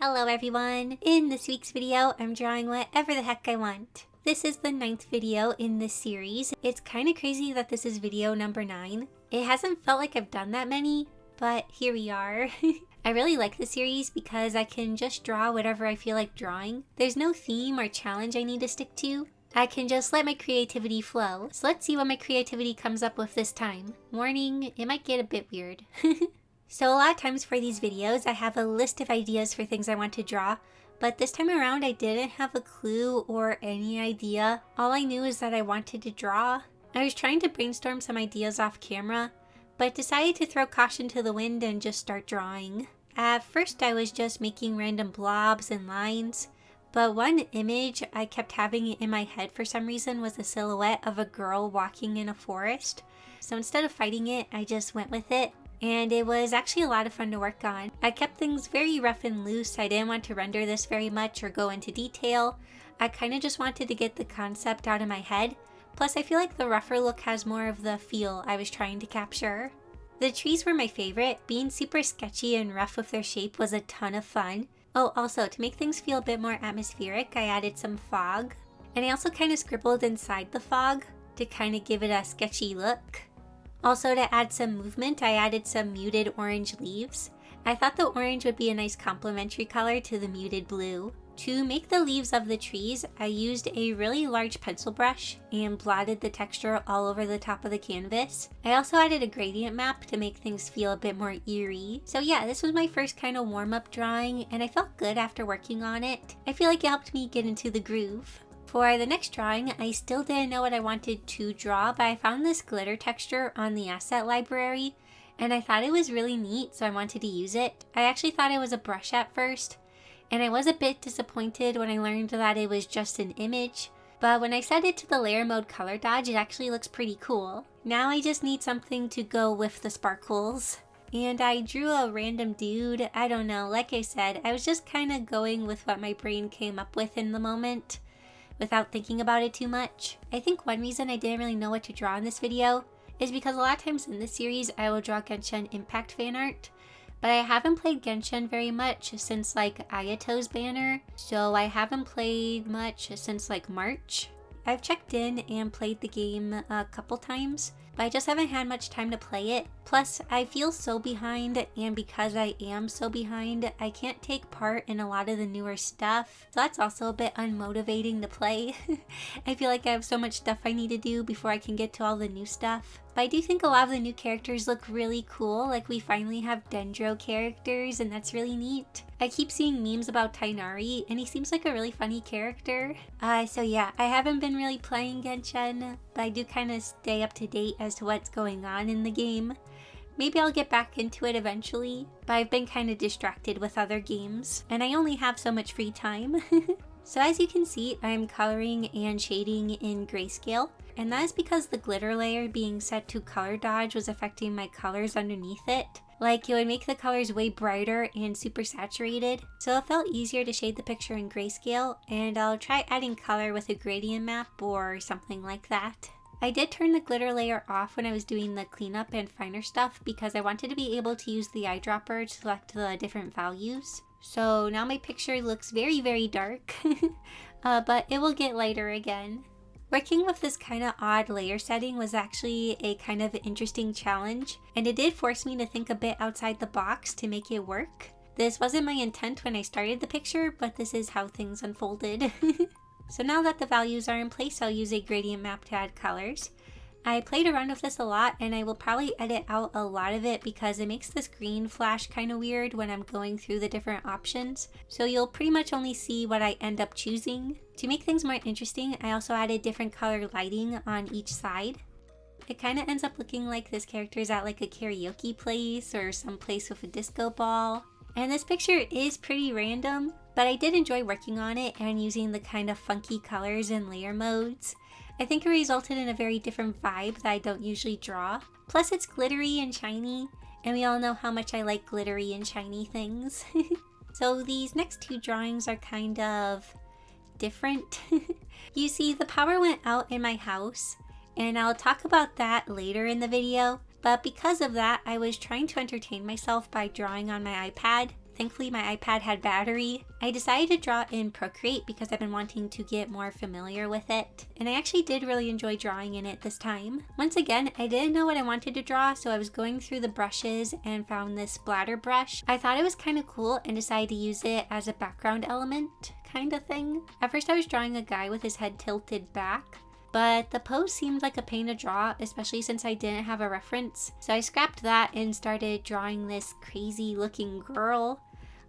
Hello everyone! In this week's video, I'm drawing whatever the heck I want. This is the 9th video in this series. It's kind of crazy that this is video number 9. It hasn't felt like I've done that many, but here we are. I really like this series because I can just draw whatever I feel like drawing. There's no theme or challenge I need to stick to. I can just let my creativity flow. So let's see what my creativity comes up with this time. Warning, it might get a bit weird. So a lot of times for these videos, I have a list of ideas for things I want to draw, but this time around I didn't have a clue or any idea. All I knew is that I wanted to draw. I was trying to brainstorm some ideas off camera, but decided to throw caution to the wind and just start drawing. At first I was just making random blobs and lines, but one image I kept having in my head for some reason was a silhouette of a girl walking in a forest. So instead of fighting it, I just went with it. And it was actually a lot of fun to work on. I kept things very rough and loose. I didn't want to render this very much or go into detail. I kind of just wanted to get the concept out of my head. Plus I feel like the rougher look has more of the feel I was trying to capture. The trees were my favorite. Being super sketchy and rough with their shape was a ton of fun. Oh, also to make things feel a bit more atmospheric, I added some fog. And I also kind of scribbled inside the fog to kind of give it a sketchy look. Also, to add some movement, I added some muted orange leaves. I thought the orange would be a nice complementary color to the muted blue. To make the leaves of the trees, I used a really large pencil brush and blotted the texture all over the top of the canvas. I also added a gradient map to make things feel a bit more eerie. So yeah, this was my first kind of warm-up drawing, and I felt good after working on it. I feel like it helped me get into the groove. For the next drawing, I still didn't know what I wanted to draw, but I found this glitter texture on the asset library, and I thought it was really neat, so I wanted to use it. I actually thought it was a brush at first, and I was a bit disappointed when I learned that it was just an image, but when I set it to the layer mode color dodge, it actually looks pretty cool. Now I just need something to go with the sparkles. And I drew a random dude. I don't know, like I said, I was just kind of going with what my brain came up with in the moment, without thinking about it too much. I think one reason I didn't really know what to draw in this video is because a lot of times in this series I will draw Genshin Impact fan art, but I haven't played Genshin very much since like Ayato's banner, so I haven't played much since like March. I've checked in and played the game a couple times, but I just haven't had much time to play it. Plus, I feel so behind, and because I am so behind, I can't take part in a lot of the newer stuff. So that's also a bit unmotivating to play. I feel like I have so much stuff I need to do before I can get to all the new stuff. But I do think a lot of the new characters look really cool, like we finally have Dendro characters, and that's really neat. I keep seeing memes about Tainari, and he seems like a really funny character. So yeah, I haven't been really playing Genshin, but I do kind of stay up to date as to what's going on in the game. Maybe I'll get back into it eventually, but I've been kind of distracted with other games, and I only have so much free time. So as you can see, I'm coloring and shading in grayscale, and that is because the glitter layer being set to color dodge was affecting my colors underneath it. Like, it would make the colors way brighter and super saturated, so it felt easier to shade the picture in grayscale, and I'll try adding color with a gradient map or something like that. I did turn the glitter layer off when I was doing the cleanup and finer stuff because I wanted to be able to use the eyedropper to select the different values. So now my picture looks very, very dark, but it will get lighter again. Working with this kind of odd layer setting was actually a kind of interesting challenge, and it did force me to think a bit outside the box to make it work. This wasn't my intent when I started the picture, but this is how things unfolded. So now that the values are in place, I'll use a gradient map to add colors. I played around with this a lot, and I will probably edit out a lot of it because it makes the screen flash kind of weird when I'm going through the different options. So you'll pretty much only see what I end up choosing. To make things more interesting, I also added different color lighting on each side. It kind of ends up looking like this character is at like a karaoke place or some place with a disco ball. And this picture is pretty random, but I did enjoy working on it and using the kind of funky colors and layer modes. I think it resulted in a very different vibe that I don't usually draw. Plus it's glittery and shiny, and we all know how much I like glittery and shiny things. So these next two drawings are kind of different. You see, the power went out in my house, and I'll talk about that later in the video, but because of that, I was trying to entertain myself by drawing on my iPad, thankfully my iPad had battery. I decided to draw in Procreate because I've been wanting to get more familiar with it. And I actually did really enjoy drawing in it this time. Once again, I didn't know what I wanted to draw, so I was going through the brushes and found this splatter brush. I thought it was kind of cool and decided to use it as a background element kind of thing. At first I was drawing a guy with his head tilted back, but the pose seemed like a pain to draw, especially since I didn't have a reference. So I scrapped that and started drawing this crazy looking girl.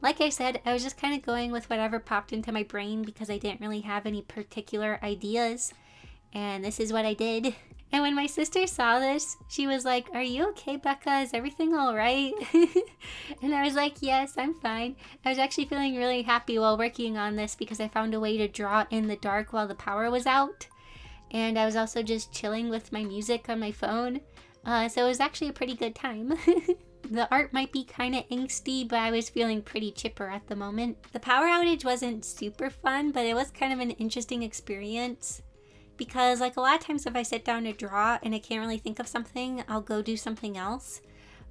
Like I said, I was just kind of going with whatever popped into my brain because I didn't really have any particular ideas. And this is what I did. And when my sister saw this, she was like, "Are you okay, Becca? Is everything all right?" And I was like, "Yes, I'm fine." I was actually feeling really happy while working on this because I found a way to draw in the dark while the power was out. And I was also just chilling with my music on my phone. So it was actually a pretty good time. The art might be kind of angsty, but I was feeling pretty chipper at the moment. The power outage wasn't super fun, but it was kind of an interesting experience. Because like a lot of times if I sit down to draw and I can't really think of something, I'll go do something else.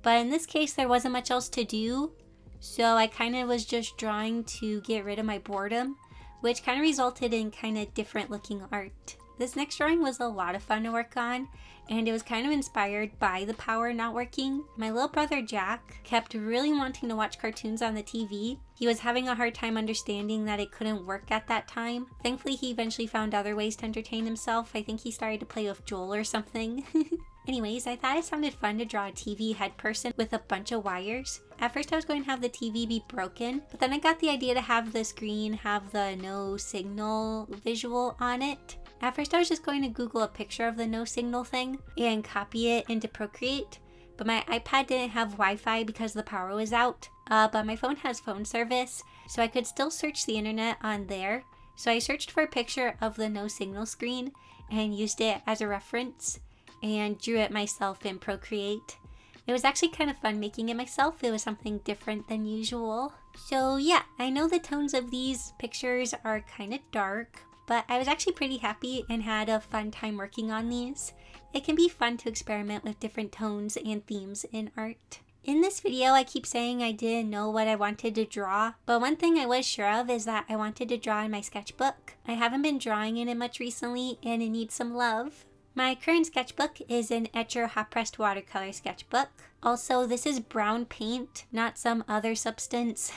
But in this case, there wasn't much else to do. So I kind of was just drawing to get rid of my boredom, which kind of resulted in kind of different looking art. This next drawing was a lot of fun to work on, and it was kind of inspired by the power not working. My little brother Jack kept really wanting to watch cartoons on the TV. He was having a hard time understanding that it couldn't work at that time. Thankfully, he eventually found other ways to entertain himself. I think he started to play with Joel or something. Anyways, I thought it sounded fun to draw a TV head person with a bunch of wires. At first I was going to have the TV be broken, but then I got the idea to have the screen have the no signal visual on it. At first I was just going to Google a picture of the no signal thing and copy it into Procreate, but my iPad didn't have Wi-Fi because the power was out, but my phone has phone service, so I could still search the internet on there. So I searched for a picture of the no signal screen and used it as a reference and drew it myself in Procreate. It was actually kind of fun making it myself. It was something different than usual. So yeah, I know the tones of these pictures are kind of dark, but I was actually pretty happy and had a fun time working on these. It can be fun to experiment with different tones and themes in art. In this video, I keep saying I didn't know what I wanted to draw, but one thing I was sure of is that I wanted to draw in my sketchbook. I haven't been drawing in it much recently and it needs some love. My current sketchbook is an Etcher hot pressed watercolor sketchbook. Also, this is brown paint, not some other substance.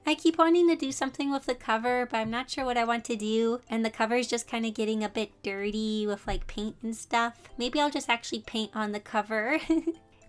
I keep wanting to do something with the cover, but I'm not sure what I want to do, and the cover is just kind of getting a bit dirty with like paint and stuff. Maybe I'll just actually paint on the cover.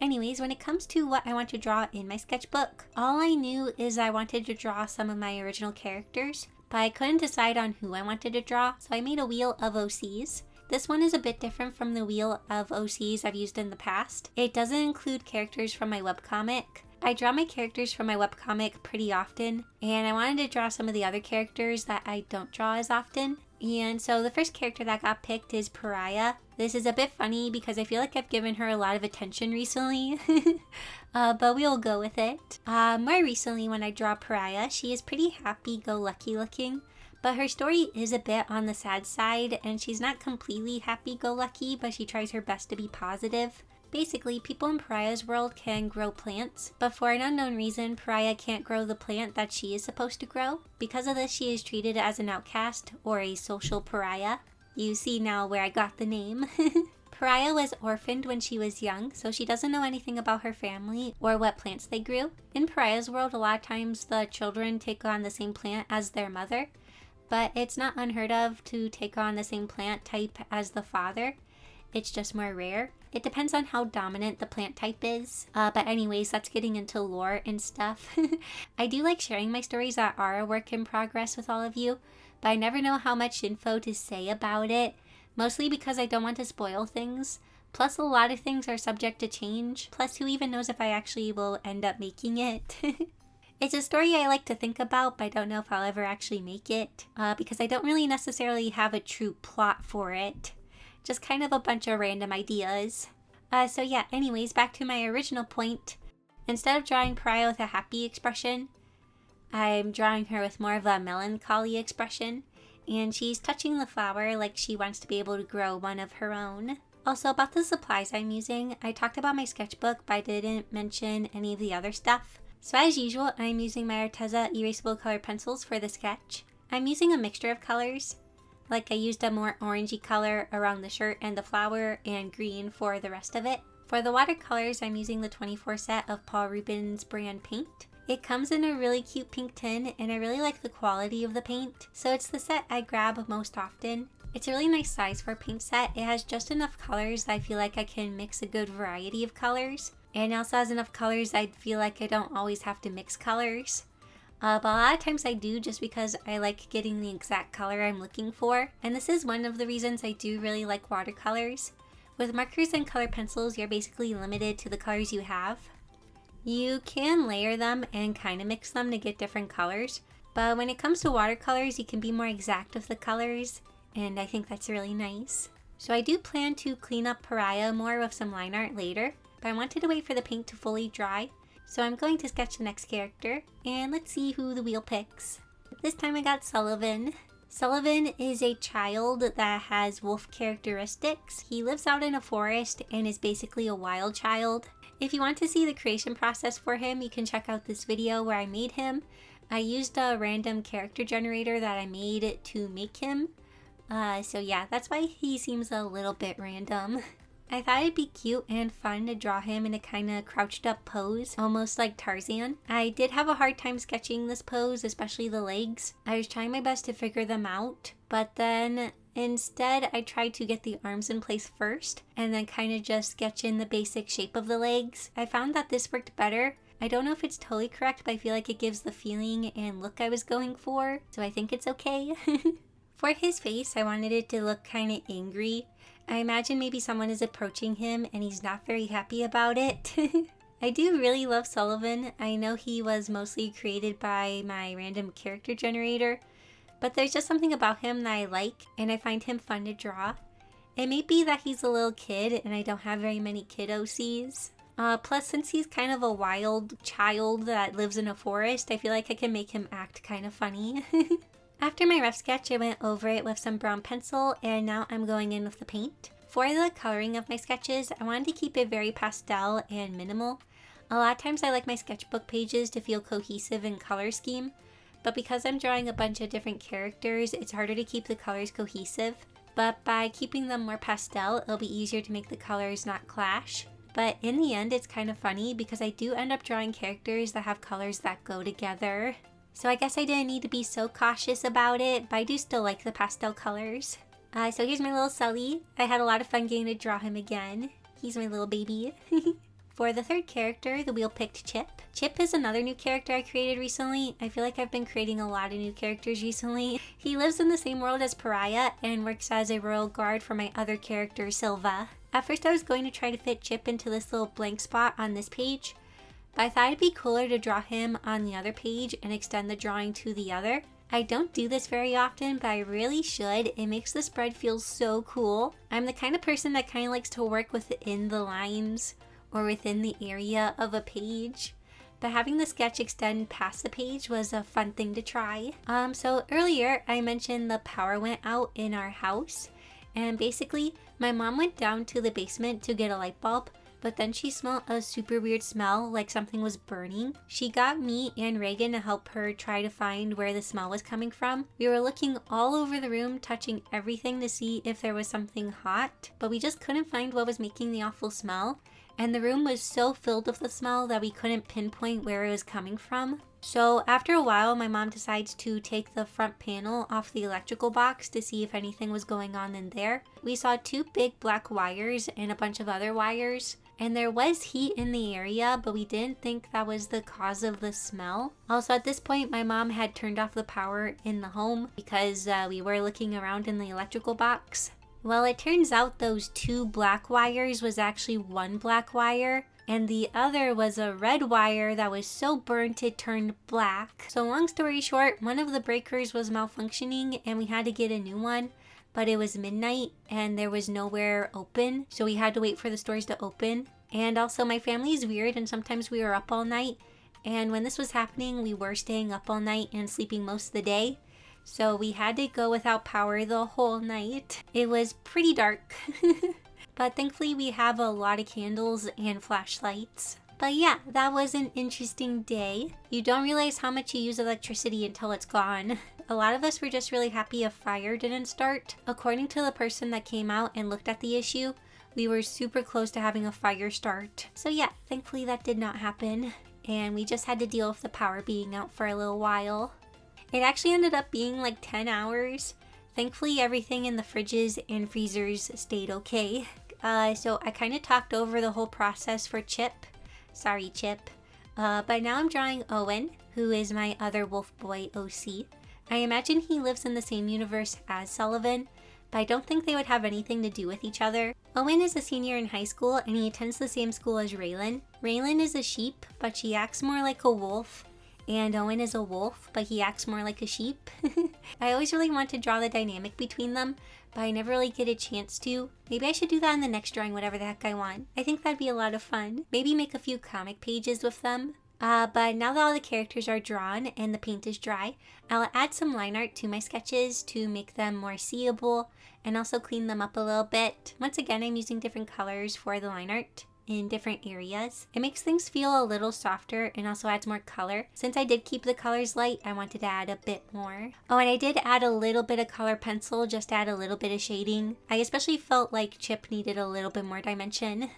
Anyways, when it comes to what I want to draw in my sketchbook, all I knew is I wanted to draw some of my original characters, but I couldn't decide on who I wanted to draw, so I made a wheel of OCs. This one is a bit different from the wheel of OCs I've used in the past. It doesn't include characters from my webcomic. I draw my characters from my webcomic pretty often, and I wanted to draw some of the other characters that I don't draw as often. And so the first character that got picked is Pariah. This is a bit funny because I feel like I've given her a lot of attention recently, but we'll go with it. More recently when I draw Pariah, she is pretty happy-go-lucky looking, but her story is a bit on the sad side, and she's not completely happy-go-lucky, but she tries her best to be positive. Basically, people in Pariah's world can grow plants, but for an unknown reason, Pariah can't grow the plant that she is supposed to grow. Because of this, she is treated as an outcast, or a social pariah. You see now where I got the name. Pariah was orphaned when she was young, so she doesn't know anything about her family or what plants they grew. In Pariah's world, a lot of times the children take on the same plant as their mother, but it's not unheard of to take on the same plant type as the father. It's just more rare. It depends on how dominant the plant type is. But anyways, that's getting into lore and stuff. I do like sharing my stories that are a work in progress with all of you, but I never know how much info to say about it, mostly because I don't want to spoil things. Plus, a lot of things are subject to change. Plus, who even knows if I actually will end up making it. It's a story I like to think about, but I don't know if I'll ever actually make it, because I don't really necessarily have a true plot for it. Just kind of a bunch of random ideas. So yeah, anyways, back to my original point. Instead of drawing Pariah with a happy expression, I'm drawing her with more of a melancholy expression. And she's touching the flower like she wants to be able to grow one of her own. Also, about the supplies I'm using, I talked about my sketchbook, but I didn't mention any of the other stuff. So as usual, I'm using my Arteza erasable color pencils for the sketch. I'm using a mixture of colors. Like I used a more orangey color around the shirt and the flower and green for the rest of it. For the watercolors, I'm using the 24 set of Paul Rubens brand paint. It comes in a really cute pink tin and I really like the quality of the paint. So it's the set I grab most often. It's a really nice size for a paint set. It has just enough colors that I feel like I can mix a good variety of colors. And it also has enough colors I feel like I don't always have to mix colors. But a lot of times I do just because I like getting the exact color I'm looking for. And this is one of the reasons I do really like watercolors. With markers and color pencils, you're basically limited to the colors you have. You can layer them and kind of mix them to get different colors. But when it comes to watercolors, you can be more exact with the colors. And I think that's really nice. So I do plan to clean up Pariah more with some line art later. But I wanted to wait for the paint to fully dry. So I'm going to sketch the next character, and let's see who the wheel picks. This time I got Sullivan. Sullivan is a child that has wolf characteristics. He lives out in a forest and is basically a wild child. If you want to see the creation process for him, you can check out this video where I made him. I used a random character generator that I made to make him. So yeah, that's why he seems a little bit random. I thought it'd be cute and fun to draw him in a kind of crouched up pose, almost like Tarzan. I did have a hard time sketching this pose, especially the legs. I was trying my best to figure them out, but then instead I tried to get the arms in place first and then kind of just sketch in the basic shape of the legs. I found that this worked better. I don't know if it's totally correct, but I feel like it gives the feeling and look I was going for, so I think it's okay. For his face, I wanted it to look kind of angry. I imagine maybe someone is approaching him and he's not very happy about it. I do really love Sullivan. I know he was mostly created by my random character generator, but there's just something about him that I like and I find him fun to draw. It may be that he's a little kid and I don't have very many kid OCs. Plus, since he's kind of a wild child that lives in a forest, I feel like I can make him act kind of funny. After my rough sketch, I went over it with some brown pencil, and now I'm going in with the paint. For the coloring of my sketches, I wanted to keep it very pastel and minimal. A lot of times I like my sketchbook pages to feel cohesive in color scheme, but because I'm drawing a bunch of different characters, it's harder to keep the colors cohesive. But by keeping them more pastel, it'll be easier to make the colors not clash. But in the end, it's kind of funny because I do end up drawing characters that have colors that go together. So I guess I didn't need to be so cautious about it, but I do still like the pastel colors. So here's my little Sully. I had a lot of fun getting to draw him again. He's my little baby. For the third character, the wheel picked Chip. Chip is another new character I created recently. I feel like I've been creating a lot of new characters recently. He lives in the same world as Pariah and works as a royal guard for my other character, Silva. At first I was going to try to fit Chip into this little blank spot on this page, but I thought it'd be cooler to draw him on the other page and extend the drawing to the other. I don't do this very often, but I really should. It makes the spread feel so cool. I'm the kind of person that kind of likes to work within the lines or within the area of a page. But having the sketch extend past the page was a fun thing to try. So earlier I mentioned the power went out in our house. And basically, my mom went down to the basement to get a light bulb, but then she smelled a super weird smell, like something was burning. She got me and Reagan to help her try to find where the smell was coming from. We were looking all over the room, touching everything to see if there was something hot, but we just couldn't find what was making the awful smell. And the room was so filled with the smell that we couldn't pinpoint where it was coming from. So after a while, my mom decides to take the front panel off the electrical box to see if anything was going on in there. We saw 2 big black wires and a bunch of other wires. And there was heat in the area, but we didn't think that was the cause of the smell. Also, at this point, my mom had turned off the power in the home because we were looking around in the electrical box. Well, it turns out those 2 black wires was actually 1 black wire, and the other was a red wire that was so burnt it turned black. So long story short, one of the breakers was malfunctioning and we had to get a new one. But it was midnight and there was nowhere open, so we had to wait for the stores to open. And also my family is weird and sometimes we were up all night. And when this was happening, we were staying up all night and sleeping most of the day. So we had to go without power the whole night. It was pretty dark. But thankfully we have a lot of candles and flashlights. But yeah, that was an interesting day. You don't realize how much you use electricity until it's gone. A lot of us were just really happy a fire didn't start. According to the person that came out and looked at the issue, we were super close to having a fire start. So yeah, thankfully that did not happen. And we just had to deal with the power being out for a little while. It actually ended up being like 10 hours. Thankfully everything in the fridges and freezers stayed okay. So I kind of talked over the whole process for Chip. Sorry, Chip. But now I'm drawing Owen, who is my other wolf boy OC. I imagine he lives in the same universe as Sullivan, but I don't think they would have anything to do with each other. Owen is a senior in high school and he attends the same school as Raylan. Raylan is a sheep, but she acts more like a wolf. And Owen is a wolf, but he acts more like a sheep. I always really want to draw the dynamic between them, but I never really get a chance to. Maybe I should do that in the next drawing, whatever the heck I want. I think that'd be a lot of fun. Maybe make a few comic pages with them. But now that all the characters are drawn and the paint is dry, I'll add some line art to my sketches to make them more seeable and also clean them up a little bit. Once again, I'm using different colors for the line art in different areas. It makes things feel a little softer and also adds more color. Since I did keep the colors light, I wanted to add a bit more. Oh, and I did add a little bit of color pencil, just to add a little bit of shading. I especially felt like Chip needed a little bit more dimension.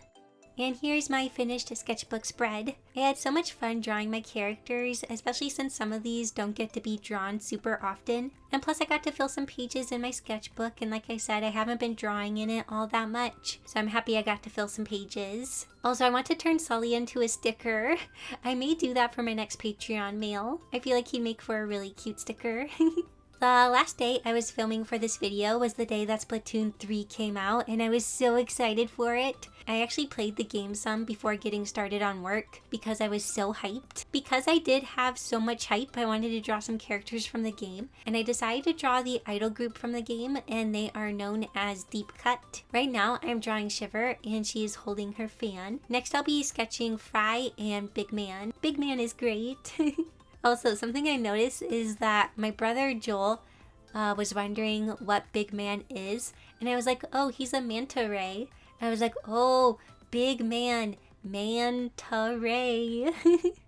And here's my finished sketchbook spread. I had so much fun drawing my characters, especially since some of these don't get to be drawn super often. And plus I got to fill some pages in my sketchbook, and like I said, I haven't been drawing in it all that much. So I'm happy I got to fill some pages. Also, I want to turn Sully into a sticker. I may do that for my next Patreon mail. I feel like he'd make for a really cute sticker. The last day I was filming for this video was the day that Splatoon 3 came out, and I was so excited for it. I actually played the game some before getting started on work because I was so hyped. Because I did have so much hype, I wanted to draw some characters from the game, and I decided to draw the idol group from the game, and they are known as Deep Cut. Right now I'm drawing Shiver, and she is holding her fan. Next I'll be sketching Fry and Big Man. Big Man is great. Also, something I noticed is that my brother Joel was wondering what Big Man is, and I was like, oh, he's a manta ray. I was like, oh, Big Man, manta ray.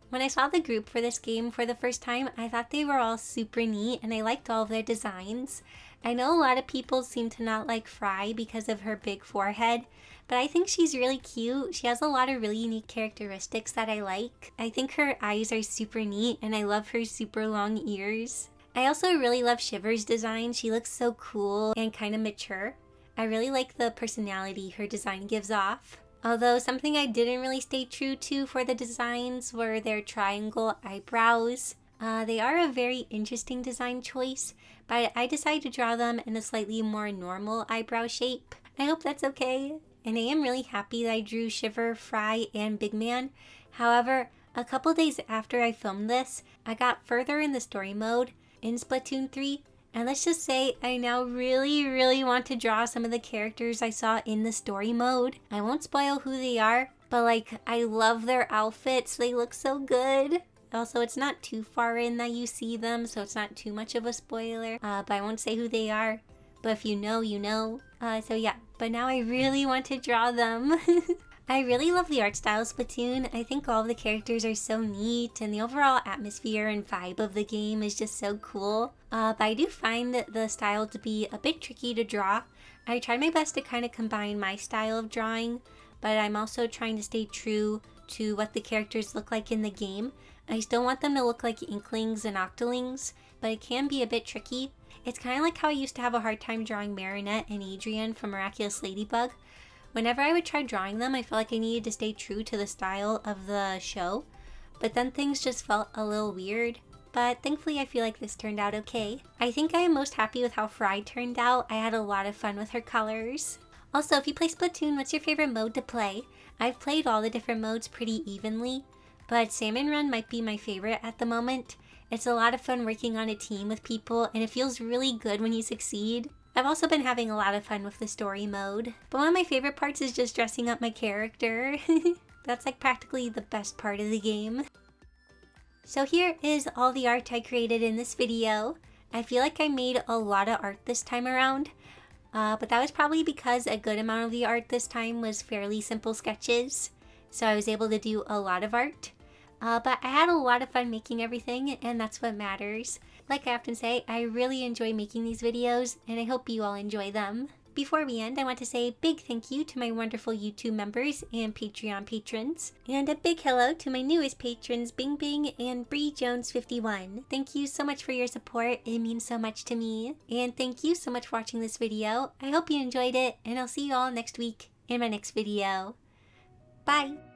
When I saw the group for this game for the first time, I thought they were all super neat, and I liked all of their designs. I know a lot of people seem to not like Fry because of her big forehead, but I think she's really cute. She has a lot of really unique characteristics that I like. I think her eyes are super neat, and I love her super long ears. I also really love Shiver's design. She looks so cool and kind of mature. I really like the personality her design gives off. Although something I didn't really stay true to for the designs were their triangle eyebrows. They are a very interesting design choice, but I decided to draw them in a slightly more normal eyebrow shape. I hope that's okay. And I am really happy that I drew Shiver, Fry, and Big Man. However, a couple days after I filmed this, I got further in the story mode in Splatoon 3, and let's just say I now really want to draw some of the characters I saw in the story mode. I won't spoil who they are, but like, I love their outfits. They look so good. Also, it's not too far in that you see them, so it's not too much of a spoiler, but I won't say who they are. But if you know, you know. So yeah, but now I really want to draw them. I really love the art style of Splatoon. I think all of the characters are so neat, and the overall atmosphere and vibe of the game is just so cool. But I do find the style to be a bit tricky to draw. I tried my best to kind of combine my style of drawing, but I'm also trying to stay true to what the characters look like in the game. I still want them to look like Inklings and Octolings, but it can be a bit tricky. It's kind of like how I used to have a hard time drawing Marinette and Adrian from Miraculous Ladybug. Whenever I would try drawing them, I felt like I needed to stay true to the style of the show, but then things just felt a little weird. But thankfully I feel like this turned out okay. I think I am most happy with how Fry turned out. I had a lot of fun with her colors. Also, if you play Splatoon, what's your favorite mode to play? I've played all the different modes pretty evenly, but Salmon Run might be my favorite at the moment. It's a lot of fun working on a team with people, and it feels really good when you succeed. I've also been having a lot of fun with the story mode, but one of my favorite parts is just dressing up my character. That's like practically the best part of the game. So here is all the art I created in this video. I feel like I made a lot of art this time around, but that was probably because a good amount of the art this time was fairly simple sketches. so I was able to do a lot of art. But I had a lot of fun making everything, and that's what matters. Like I often say, I really enjoy making these videos, and I hope you all enjoy them. Before we end, I want to say a big thank you to my wonderful YouTube members and Patreon patrons. And a big hello to my newest patrons, Bing Bing and Bree Jones 51. Thank you so much for your support, it means so much to me. And thank you so much for watching this video. I hope you enjoyed it, and I'll see you all next week in my next video. Bye!